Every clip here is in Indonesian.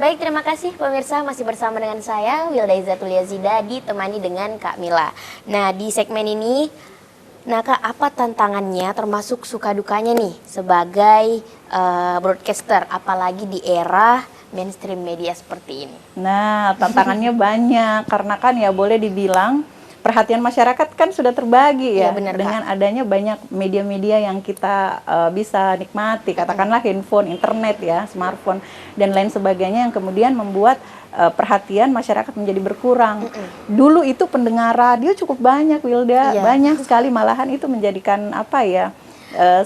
Baik, terima kasih pemirsa, masih bersama dengan saya Wilda Izzatul Yazida, ditemani dengan Kak Mila. Nah, di segmen ini, Kak, apa tantangannya termasuk suka dukanya nih sebagai broadcaster, apalagi di era mainstream media seperti ini? Nah, tantangannya banyak karena kan ya boleh dibilang perhatian masyarakat kan sudah terbagi Iya, ya, benar, dengan Kak. adanya banyak media-media yang kita bisa nikmati, katakanlah handphone, internet ya, smartphone dan lain sebagainya yang kemudian membuat perhatian masyarakat menjadi berkurang. Dulu itu pendengar radio cukup banyak, Wilda, Iya. banyak sekali, malahan itu menjadikan apa ya?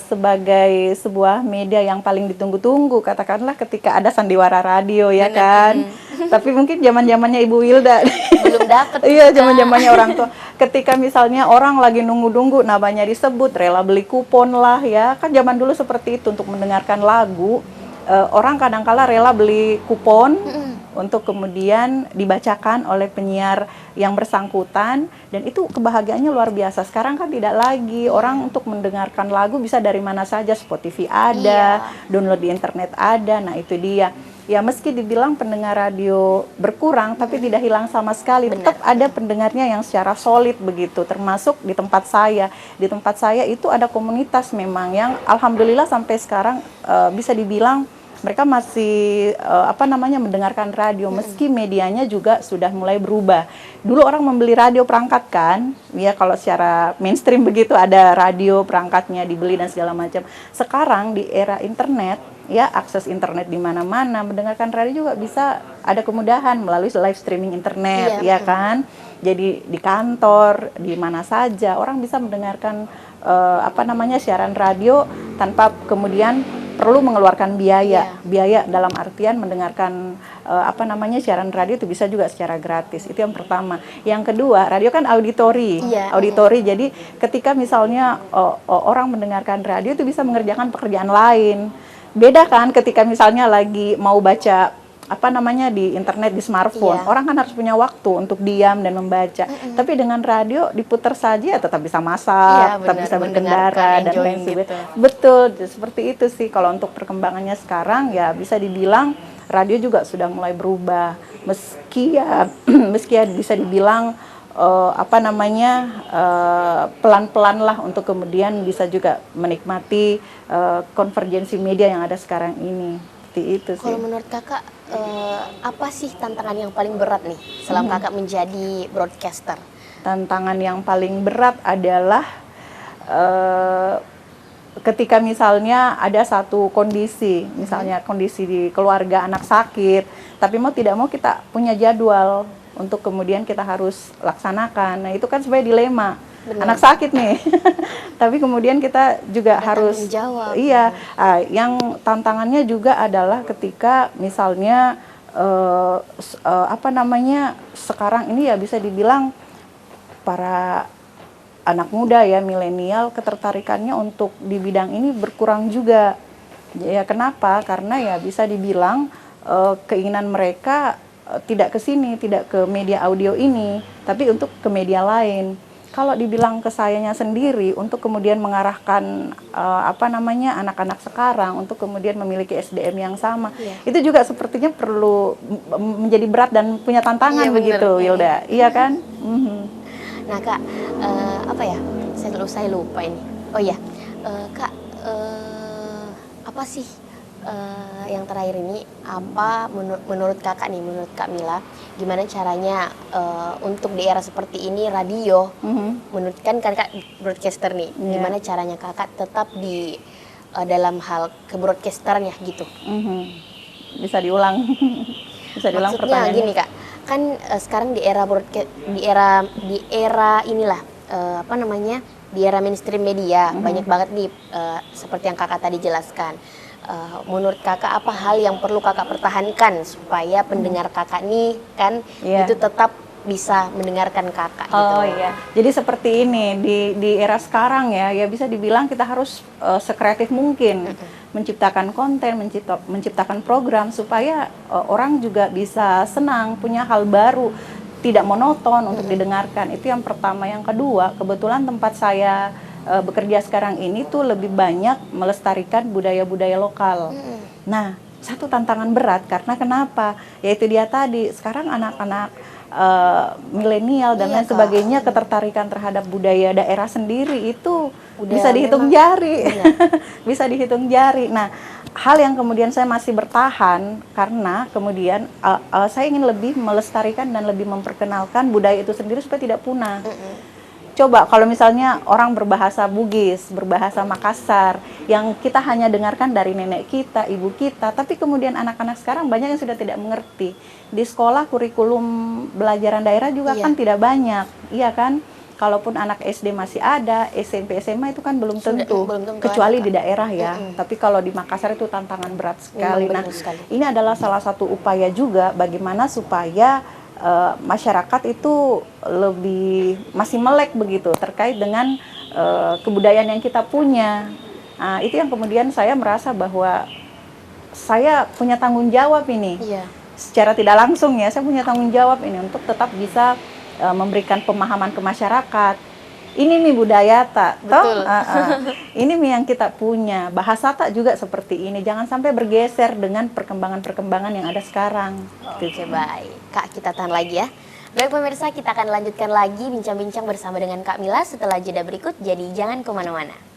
Sebagai sebuah media yang paling ditunggu-tunggu, katakanlah ketika ada sandiwara radio ya kan. Tapi mungkin zaman-zamannya Ibu Wilda Belum dapet. iya, zaman-zamannya orang tua. Ketika misalnya orang lagi nunggu-nunggu namanya disebut, rela beli kupon lah ya. Kan zaman dulu seperti itu untuk mendengarkan lagu. Orang kadang-kala rela beli kupon untuk kemudian dibacakan oleh penyiar yang bersangkutan, dan itu kebahagiaannya luar biasa. Sekarang kan tidak lagi, orang untuk mendengarkan lagu bisa dari mana saja, Spotify ada, download di internet ada. Nah itu dia. Ya meski dibilang pendengar radio berkurang, tapi tidak hilang sama sekali. Tetap ada pendengarnya yang secara solid begitu, termasuk di tempat saya. Di tempat saya itu ada komunitas memang yang alhamdulillah sampai sekarang bisa dibilang mereka masih mendengarkan radio, meski medianya juga sudah mulai berubah. Dulu orang membeli radio perangkat kan, ya kalau secara mainstream begitu ada radio perangkatnya dibeli dan segala macam. Sekarang di era internet, ya akses internet di mana-mana, mendengarkan radio juga bisa ada kemudahan melalui live streaming internet, ya kan. Jadi di kantor, di mana saja orang bisa mendengarkan siaran radio tanpa kemudian perlu mengeluarkan biaya. Biaya dalam artian mendengarkan siaran radio itu bisa juga secara gratis. Itu yang pertama. Yang kedua, radio kan auditori. Auditori. Jadi ketika misalnya orang mendengarkan radio itu bisa mengerjakan pekerjaan lain. Beda kan ketika misalnya lagi mau baca di internet, di smartphone, orang kan harus punya waktu untuk diam dan membaca. Tapi dengan radio diputar saja ya tetap bisa masak, tetap bisa berkendara dan lain sebagainya. Gitu. Betul, seperti itu sih. Kalau untuk perkembangannya sekarang ya bisa dibilang radio juga sudah mulai berubah. Meski ya bisa dibilang pelan-pelan lah untuk kemudian bisa juga menikmati konvergensi media yang ada sekarang ini. Itu sih. Kalau menurut kakak, apa sih tantangan yang paling berat nih selama kakak menjadi broadcaster? Tantangan yang paling berat adalah ketika misalnya ada satu kondisi, misalnya kondisi di keluarga anak sakit, tapi mau tidak mau kita punya jadwal untuk kemudian kita harus laksanakan. Nah itu kan sebenarnya dilema. Benar. Anak sakit nih, tapi kemudian kita juga harus menjawab. Iya, yang tantangannya juga adalah ketika misalnya sekarang ini ya bisa dibilang para anak muda ya milenial ketertarikannya untuk di bidang ini berkurang juga. Ya kenapa? Karena ya bisa dibilang keinginan mereka tidak ke sini, tidak ke media audio ini, tapi untuk ke media lain. Kalau dibilang ke sayanya sendiri untuk kemudian mengarahkan anak-anak sekarang untuk kemudian memiliki SDM yang sama, itu juga sepertinya perlu menjadi berat dan punya tantangan begitu, Wilda. Iya kan? Nah Kak, saya lupa ini. Oh iya, Kak, apa sih yang terakhir ini, apa menurut kakak nih, menurut Kak Mila, gimana caranya untuk di era seperti ini radio, menurut kan kakak broadcaster nih, gimana caranya kakak tetap di dalam hal ke-broadcasternya gitu? Bisa diulang. Bisa diulang pertanyaannya. Maksudnya gini Kak, kan sekarang di era inilah di era mainstream media banyak banget nih seperti yang kakak tadi jelaskan. Menurut kakak apa hal yang perlu kakak pertahankan supaya pendengar kakak nih kan itu tetap bisa mendengarkan kakak gitu? Oh iya, jadi seperti ini di era sekarang ya bisa dibilang kita harus sekreatif mungkin menciptakan konten, menciptakan program supaya orang juga bisa senang, punya hal baru, tidak monoton untuk didengarkan. Itu yang pertama. Yang kedua, kebetulan tempat saya bekerja sekarang ini tuh lebih banyak melestarikan budaya-budaya lokal. Nah, satu tantangan berat. Karena kenapa? Yaitu dia tadi, sekarang anak-anak milenial dan Iya, lain Kak. sebagainya, ketertarikan terhadap budaya daerah sendiri itu Udah bisa dihitung memang- jari. Iya. Bisa dihitung jari. Nah, hal yang kemudian saya masih bertahan karena kemudian saya ingin lebih melestarikan dan lebih memperkenalkan budaya itu sendiri supaya tidak punah. Coba kalau misalnya orang berbahasa Bugis, berbahasa Makassar, yang kita hanya dengarkan dari nenek kita, ibu kita, tapi kemudian anak-anak sekarang banyak yang sudah tidak mengerti. Di sekolah kurikulum belajaran daerah juga Iya. kan tidak banyak, iya kan? Kalaupun anak SD masih ada, SMP, SMA itu kan belum tentu, belum tentu kecuali ada, di Kak. daerah ya. Tapi kalau di Makassar itu tantangan berat sekali. Memang Nah, benar sekali. ini adalah salah satu upaya juga bagaimana supaya masyarakat itu lebih masih melek begitu terkait dengan kebudayaan yang kita punya. Nah, itu yang kemudian saya merasa bahwa saya punya tanggung jawab ini. Iya. Secara tidak langsung ya, saya punya tanggung jawab ini untuk tetap bisa memberikan pemahaman ke masyarakat. Ini nih budaya tak, Betul. ini nih yang kita punya. Bahasa tak juga seperti ini. Jangan sampai bergeser dengan perkembangan-perkembangan yang ada sekarang. Oke, baik. Kak, kita tahan lagi ya. Baik pemirsa, kita akan lanjutkan lagi bincang-bincang bersama dengan Kak Mila setelah jeda berikut. Jadi jangan kemana-mana.